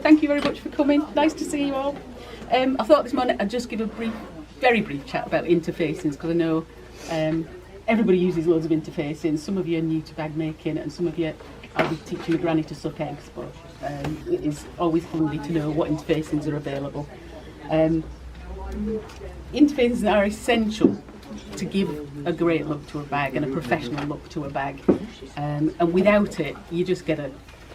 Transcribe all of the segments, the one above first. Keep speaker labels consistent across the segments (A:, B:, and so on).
A: thank you very much for coming. Nice to see you all. I thought this morning I'd just give a very brief chat about interfacings, because I know everybody uses loads of interfacings. Some of you are new to bag making, and some of you I'll be teaching a granny to suck eggs, but it is always handy to know what interfacings are available. Interfacings are essential to give a great look to a bag and a professional look to a bag, and without it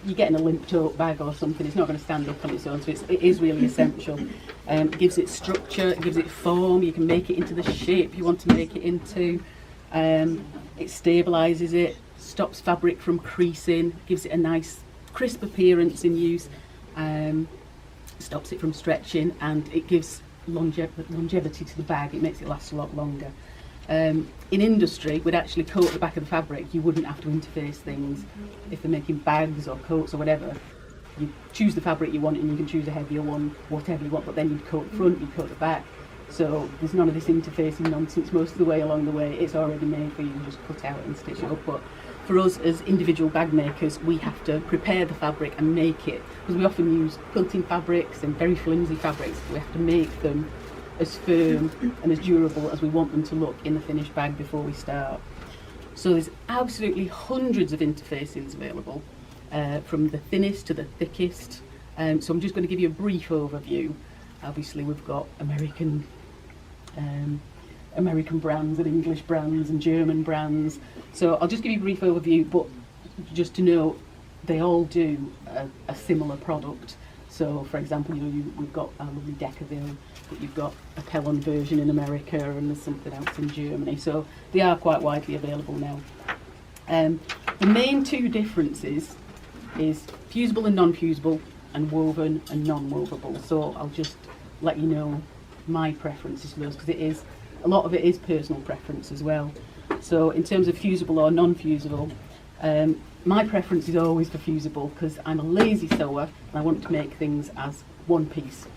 A: you're getting a limp tote bag or something. It's not going to stand up on its own, so it is really essential. It gives it structure, it gives it form, you can make it into the shape you want to make it into. It stabilises it, stops fabric from creasing, gives it a nice crisp appearance in use, stops it from stretching, and it gives longevity to the bag. It makes it last a lot longer. In industry, we'd actually coat the back of the fabric. You wouldn't have to interface things. If they're making bags or coats or whatever, you choose the fabric you want, and you can choose a heavier one, whatever you want, but then you'd coat the front, you'd coat the back. So there's none of this interfacing nonsense most of the way along the way. It's already made for you, you just cut out and stitch it up. But for us as individual bag makers, we have to prepare the fabric and make it, because we often use quilting fabrics and very flimsy fabrics. We have to make them as firm and as durable as we want them to look in the finished bag before we start. So there's absolutely hundreds of interfacings available, from the thinnest to the thickest. So I'm just going to give you a brief overview. Obviously we've got American brands and English brands and German brands. So I'll just give you a brief overview, but just to know they all do a similar product. So for example, we've got our lovely Decaville, but you've got a Pellon version in America, and there's something else in Germany. So they are quite widely available now. The main two differences is fusible and non-fusible, and woven and non-woveable. So I'll just let you know my preferences for those, because a lot of it is personal preference as well. So in terms of fusible or non-fusible, my preference is always for fusible, because I'm a lazy sewer and I want to make things as one piece.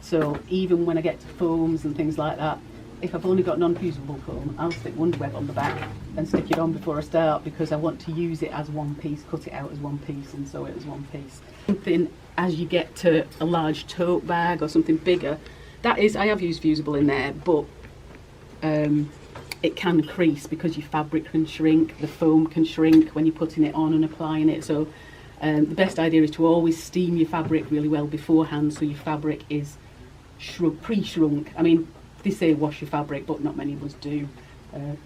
A: So even when I get to foams and things like that, if I've only got non-fusible foam, I'll stick Wonder Web on the back and stick it on before I start, because I want to use it as one piece, cut it out as one piece and sew it as one piece. Something as you get to a large tote bag or something bigger, I have used fusible in there, but it can crease because your fabric can shrink, the foam can shrink when you're putting it on and applying it. So the best idea is to always steam your fabric really well beforehand, so your fabric is pre-shrunk. I mean, they say wash your fabric, but not many of us do.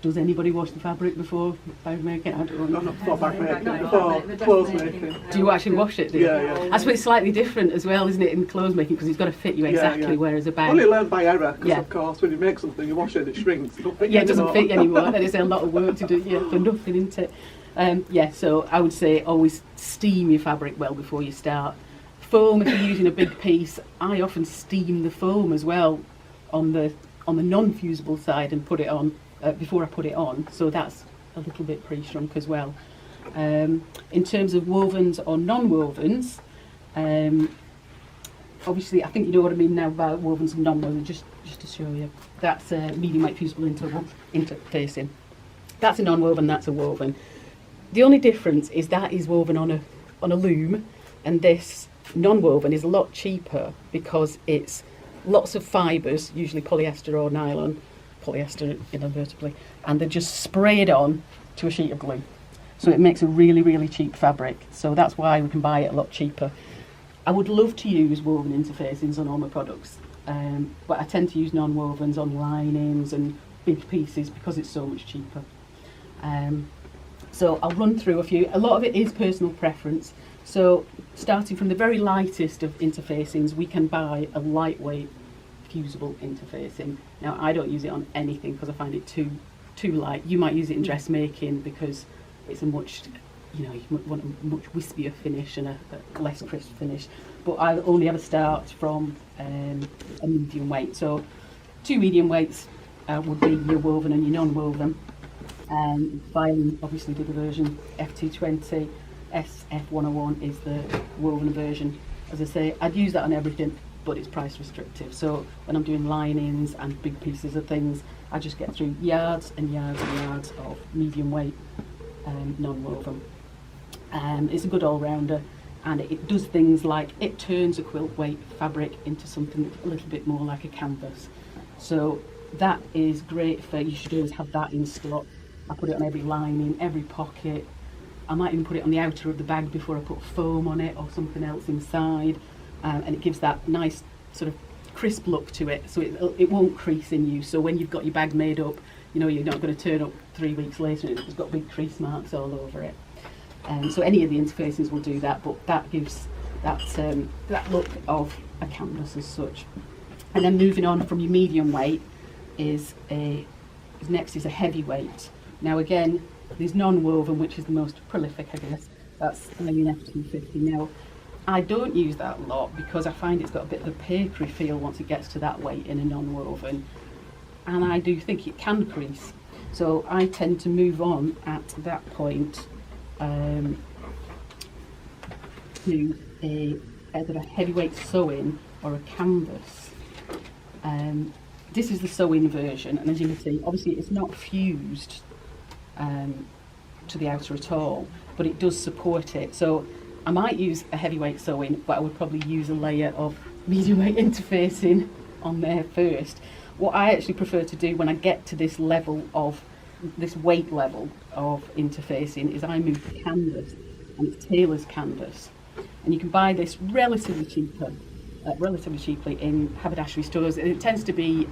A: Does anybody wash the fabric before bag making? I don't know.
B: Not before bag making, before clothes making.
A: Do you actually wash it?
B: Yeah.
A: I suppose it's slightly different as well, isn't it, in clothes making, because it's got to fit you exactly, whereas a bag...
B: Only learned by error, because of course when you make something, you wash it, it shrinks.
A: It doesn't fit you anymore, and it's a lot of work to do for nothing, isn't it? So I would say always steam your fabric well before you start. Foam, if you're using a big piece, I often steam the foam as well on the non-fusible side and put it on before I put it on, so that's a little bit pre-shrunk as well. In terms of wovens or non-wovens, obviously I think you know what I mean now about wovens and non-wovens, just to show you. That's a medium weight fusible interfacing. That's a non-woven, that's a woven. The only difference is that is woven on a loom, and this non-woven is a lot cheaper because it's lots of fibres, usually polyester or nylon, polyester inadvertently, and they're just sprayed on to a sheet of glue. So it makes a really, really cheap fabric. So that's why we can buy it a lot cheaper. I would love to use woven interfacings on all my products, but I tend to use non-wovens on linings and big pieces because it's so much cheaper. So I'll run through a few. A lot of it is personal preference. So starting from the very lightest of interfacings, we can buy a lightweight fusible interfacing. Now I don't use it on anything because I find it too light. You might use it in dressmaking because it's a much, you want a much wispier finish and a less crisp finish. But I only ever start from a medium weight. So 2 medium weights would be your woven and your non-woven. Violin obviously did the version F220, SF101 is the woven version. As I say, I'd use that on everything, but it's price restrictive. So when I'm doing linings and big pieces of things, I just get through yards and yards and yards of medium weight non-woven. It's a good all-rounder. and it does things like it turns a quilt weight fabric into something a little bit more like a canvas. So that is great for, you should always have that in stock. I put it on every lining, every pocket. I might even put it on the outer of the bag before I put foam on it or something else inside, and it gives that nice sort of crisp look to it, so it won't crease in you. So when you've got your bag made up, you know, you're not going to turn up 3 weeks later and it's got big crease marks all over it. So any of the interfacings will do that, but that gives that look of a canvas as such. And then moving on from your medium weight next is a heavyweight. Now again, there's non-woven, which is the most prolific, I guess. That's an F250. Now, I don't use that a lot because I find it's got a bit of a papery feel once it gets to that weight in a non-woven, and I do think it can crease. So I tend to move on at that point to either a heavyweight sewing or a canvas. This is the sewing version, and as you can see, obviously it's not fused to the outer at all, but it does support it. So I might use a heavyweight sewing, but I would probably use a layer of medium weight interfacing on there first. What I actually prefer to do when I get to this level of this weight level of interfacing is I move to canvas, and it's tailor's canvas, and you can buy this relatively cheaply in haberdashery stores. It tends to be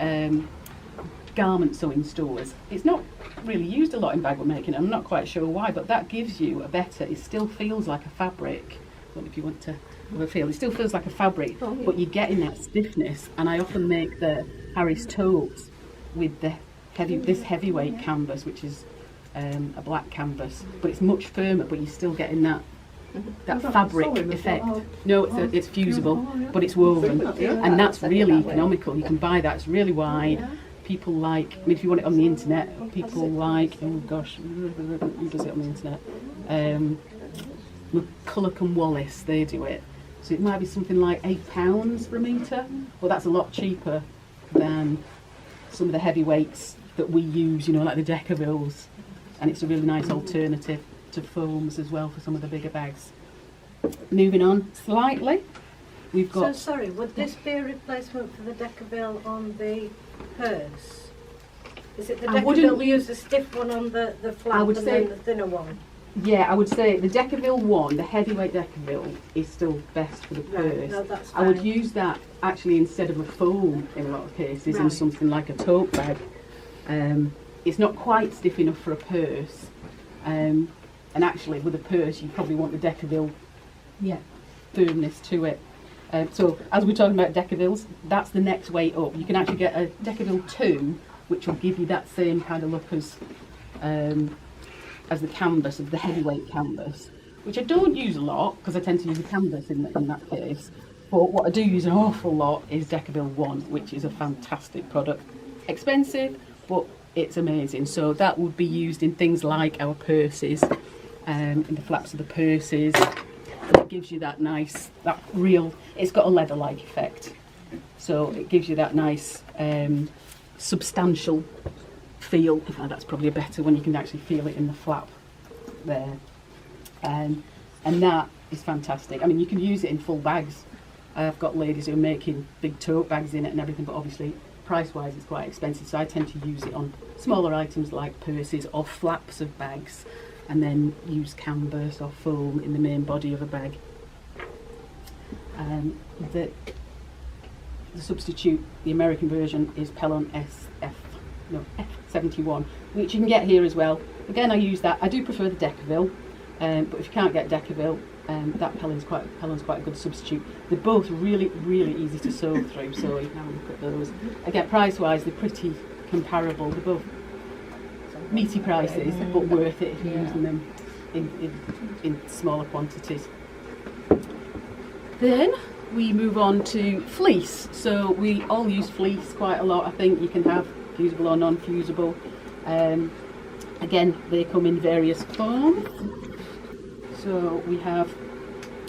A: garment sewing stores. It's not really used a lot in bag making. I'm not quite sure why, but that gives you a better, it still feels like a fabric. I don't know if you want to have a feel. It still feels like a fabric, but you're getting that stiffness. And I often make the Harris totes with this heavyweight canvas, which is a black canvas, but it's much firmer, but you're still getting that fabric effect. No, it's fusible, but it's woven, and that's really economical. You can buy that, it's really wide. People like, I mean, if you want it on the internet, people like, oh gosh, who does it on the internet? McCulloch and Wallace, they do it. So it might be something like £8 for a metre. Well, that's a lot cheaper than some of the heavyweights that we use, you know, like the Decavilles. And it's a really nice alternative to foams as well for some of the bigger bags. Moving on slightly, we've got...
C: So sorry, would this be a replacement for the Decaville on the purse? Is it the Decaville we use the stiff one on the flap and then the thinner one?
A: Yeah, I would say the Decaville one, the heavyweight Decaville, is still best for the purse.
C: Right, no, that's fine.
A: I would use that actually instead of a foam in a lot of cases, in something like a tote bag. It's not quite stiff enough for a purse, and actually with a purse you probably want the Decaville firmness to it. So as we're talking about Decavilles, that's the next weight up. You can actually get a Decaville 2, which will give you that same kind of look as the canvas, of the heavyweight canvas, which I don't use a lot because I tend to use a canvas in that case. But what I do use an awful lot is Decaville 1, which is a fantastic product. Expensive, but it's amazing. So that would be used in things like our purses, in the flaps of the purses. It gives you that nice, it's got a leather-like effect. So it gives you that nice substantial feel. In fact, that's probably a better one. You can actually feel it in the flap there. And that is fantastic. I mean, you can use it in full bags. I've got ladies who are making big tote bags in it and everything, but obviously price-wise it's quite expensive. So I tend to use it on smaller items like purses or flaps of bags, and then use canvas or foam in the main body of a bag. The substitute, the American version, is Pellon F71, which you can get here as well. Again, I use that. I do prefer the Decaville, but if you can't get Decaville, that Pellon's quite a good substitute. They're both really, really easy to sew through, so you can have a look at those. Again, price-wise, they're pretty comparable. They're both meaty prices, but worth it if you're using them in smaller quantities. Then we move on to fleece. So we all use fleece quite a lot. I think you can have fusible or non-fusible. Again, they come in various forms. So we have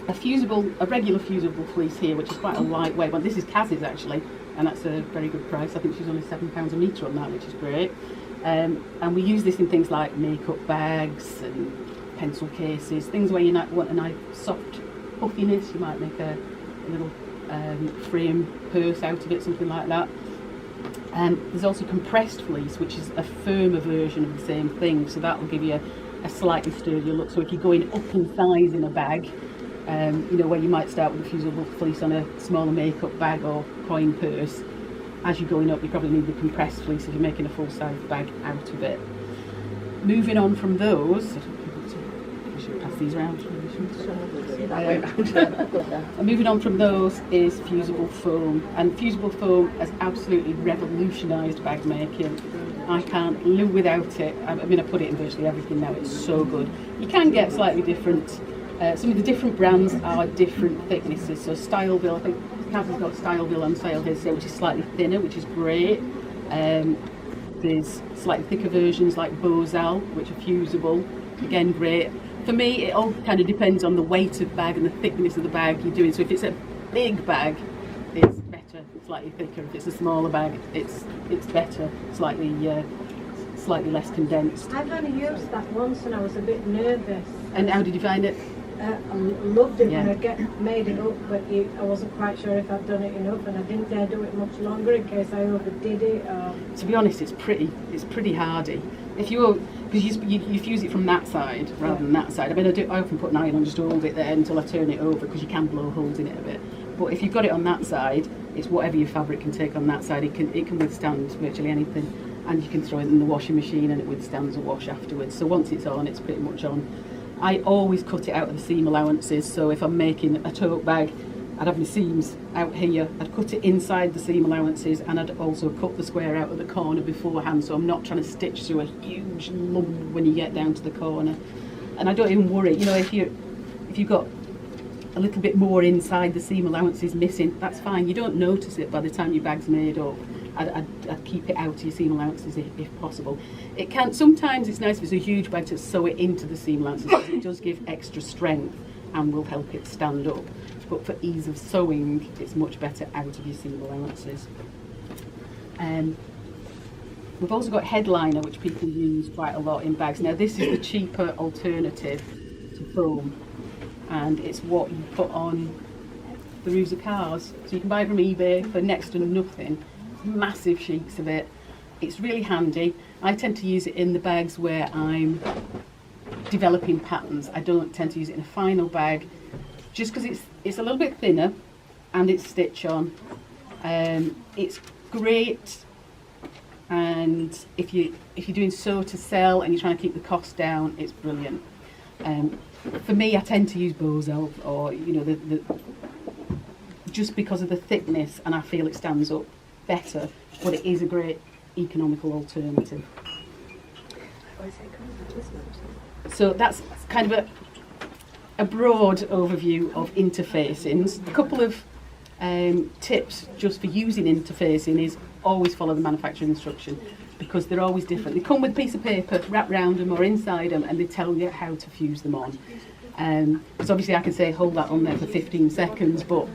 A: a regular fusible fleece here, which is quite a lightweight one. This is Kaz's actually, and that's a very good price. I think she's only £7 a metre on that, which is great. And we use this in things like makeup bags and pencil cases, things where you want a nice soft puffiness, you might make a little frame purse out of it, something like that. There's also compressed fleece, which is a firmer version of the same thing, so that will give you a slightly sturdier look. So if you're going up in size in a bag, you know, where you might start with a fusible fleece on a smaller makeup bag or coin purse, as you're going up you probably need the compressed fleece if you're making a full-size bag out of it. Moving on from those, I should pass these around. Moving on from those is fusible foam, and fusible foam has absolutely revolutionised bag making. I can't live without it. I mean, I put it in virtually everything now. It's so good. You can get slightly different. Some of the different brands are different thicknesses. So Styleville, I think Cassie's got Styleville on sale here today, which is slightly thinner, which is great. There's slightly thicker versions like Bozal, which are fusible. Again, great. For me, it all kind of depends on the weight of bag and the thickness of the bag you're doing. So if it's a big bag, it's better, slightly thicker. If it's a smaller bag, it's better, slightly less condensed.
C: I've only used that once and I was a bit nervous.
A: And how did you find it?
C: I loved it when I made it up, but I wasn't quite sure if I'd done it enough, and I didn't dare do it much longer in case I overdid it.
A: To be honest, it's pretty hardy. If because you fuse it from that side rather than that side. I mean, I often put an iron on just to hold it there until I turn it over, because you can blow holes in it a bit. But if you've got it on that side, it's whatever your fabric can take on that side. It can withstand virtually anything, and you can throw it in the washing machine and it withstands a wash afterwards. So once it's on, it's pretty much on. I always cut it out of the seam allowances, so if I'm making a tote bag, I'd have the seams out here, I'd cut it inside the seam allowances, and I'd also cut the square out of the corner beforehand, so I'm not trying to stitch through a huge lump when you get down to the corner. And I don't even worry, you know, if you've got a little bit more inside the seam allowances missing, that's fine. You don't notice it by the time your bag's made up. I'd keep it out of your seam allowances if possible. It can sometimes it's nice if it's a huge bag to sew it into the seam allowances, because it does give extra strength and will help it stand up. But for ease of sewing, it's much better out of your seam allowances. We've also got headliner, which people use quite a lot in bags. Now this is the cheaper alternative to foam, and it's what you put on the roofs of cars. So you can buy it from eBay for next to nothing. Massive sheets of it. It's really handy. I tend to use it in the bags where I'm developing patterns. I don't tend to use it in a final bag, just because it's a little bit thinner and it's stitch on. It's great, and if you're doing sew to sell and you're trying to keep the cost down, it's brilliant. For me, I tend to use Bozal, or you know, the just because of the thickness, and I feel it stands up better, but it is a great economical alternative. So that's kind of a broad overview of interfacings. A couple of tips just for using interfacing is always follow the manufacturing instruction, because they're always different. They come with a piece of paper wrapped around them or inside them, and they tell you how to fuse them on. So obviously I can say hold that on there for 15 seconds, but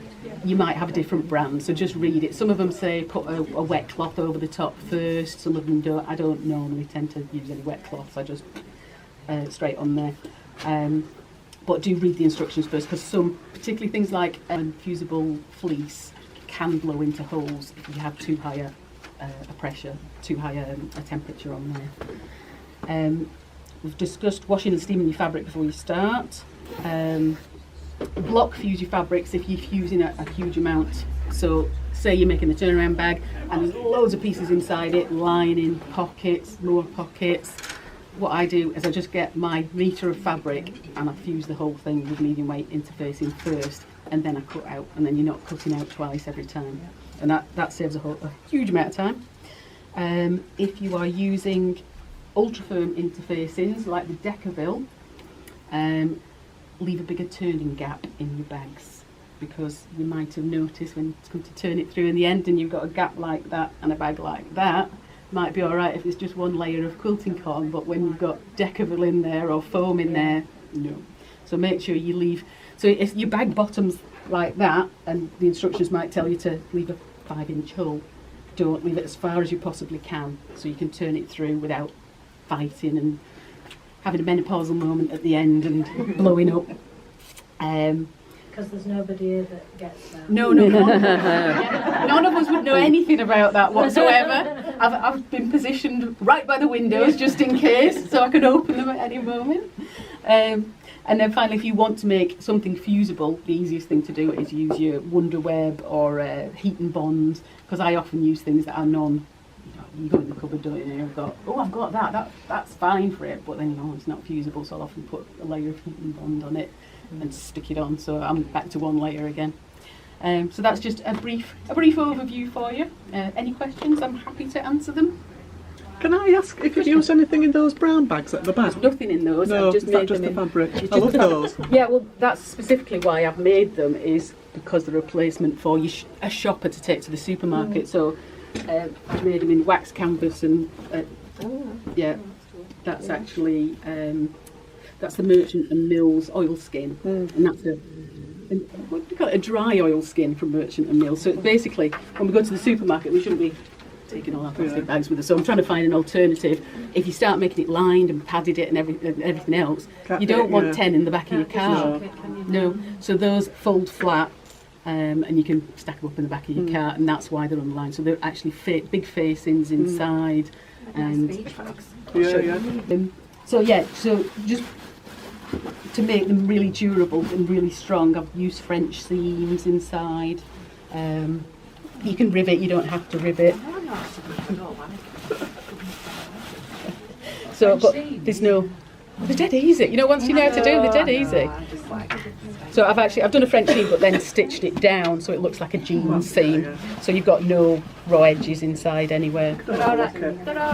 A: you might have a different brand, so just read it. Some of them say put a wet cloth over the top first, some of them don't. I don't normally tend to use any wet cloths, I just straight on there. But do read the instructions first, because some, particularly things like fusible fleece, can blow into holes if you have too high a pressure, too high a temperature on there. We've discussed washing and steaming your fabric before you start. Block fuse your fabrics if you're fusing a huge amount. So say you're making a turnaround bag and there's loads of pieces inside it, lining, pockets, more pockets. What I do is I just get my metre of fabric and I fuse the whole thing with medium weight interfacing first, and then I cut out, and then you're not cutting out twice every time. And that saves a huge amount of time. If you are using ultra firm interfacings like the Decaville, leave a bigger turning gap in your bags, because you might have noticed when it's come to turn it through in the end and you've got a gap like that and a bag like that, might be alright if it's just one layer of quilting cotton, but when you've got Decaville in there or foam in there, no. So make sure you leave, so if your bag bottom's like that, and the instructions might tell you to leave a 5-inch hole, don't leave it as far as you possibly can, so you can turn it through without fighting and having a menopausal moment at the end and blowing up.
C: Because there's nobody here that gets that.
A: No, none of us would know anything about that whatsoever. I've been positioned right by the windows just in case, so I can open them at any moment. And then finally, if you want to make something fusible, the easiest thing to do is use your Wonder Web or heat and bond, because I often use things that are you go in the cupboard, don't you? I've got that. That's fine for it, but then it's not fusible, so I'll often put a layer of heat and bond on it and stick it on. So I'm back to one layer again. So that's just a brief overview for you. Any questions? I'm happy to answer them.
B: Can I ask if you use anything in those brown bags at the back?
A: There's nothing in those.
B: No,
A: I've just
B: is that
A: made
B: just
A: them
B: the
A: in.
B: fabric? I love those.
A: Yeah, well, that's specifically why I've made them, is because they're a replacement for a shopper to take to the supermarket. So I've made them in wax canvas and yeah, that's actually that's the Merchant and Mills oilskin, and that's what do you call it? A dry oilskin from Merchant and Mills. So basically, when we go to the supermarket, we shouldn't be taking all our plastic bags with us. So I'm trying to find an alternative. If you start making it lined and padded it and everything else, you don't want 10 in the back of your car. No. So those fold flat, and you can stack them up in the back of your car, and that's why they're unlined. So they're actually big facings inside, and so just to make them really durable and really strong, I've used French seams inside. You can rivet, you don't have to rivet. So, but they're dead easy. Once you know how to do, they're dead easy. So I've done a French seam, but then stitched it down so it looks like a jeans seam. So you've got no raw edges inside anywhere.
D: They're all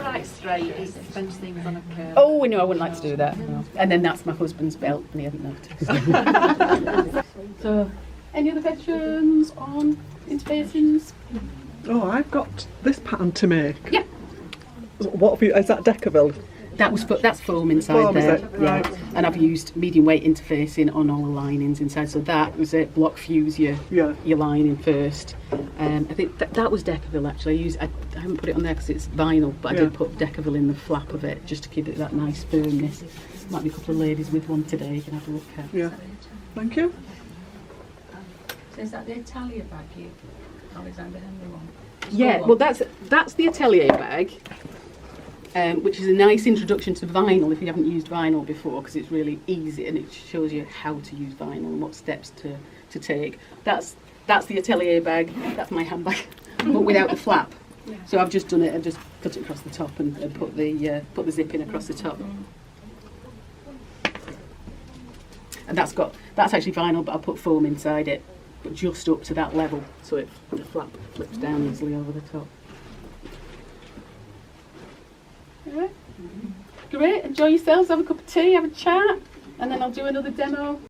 D: right straight. It's French seams on a curve.
A: Oh, no, I wouldn't like to do that. No. And then that's my husband's belt, and he hasn't noticed. So, any other questions on interfacings?
B: Oh, I've got this pattern to make.
A: Yeah.
B: What have you? Is that Decaville?
A: That's foam inside
B: Foam, is
A: there.
B: it? Right.
A: Yeah. And I've used medium weight interfacing on all the linings inside. So that was it. Block fuse your lining first. I think that was Decaville actually. I haven't put it on there because it's vinyl, but I did put Decaville in the flap of it just to give it that nice firmness. Might be a couple of ladies with one today. You can have a look at.
B: Yeah. Thank you.
D: So is that the Italia bag you, Alexander Henry one?
A: Yeah. Well, that's the Atelier bag. Which is a nice introduction to vinyl if you haven't used vinyl before, because it's really easy and it shows you how to use vinyl and what steps to take. That's the Atelier bag. That's my handbag, but without the flap. So I've just done it and just cut it across the top and put the zip in across the top. And that's actually vinyl, but I put foam inside it, but just up to that level, so the flap flips down easily over the top. Great, enjoy yourselves, have a cup of tea, have a chat, and then I'll do another demo.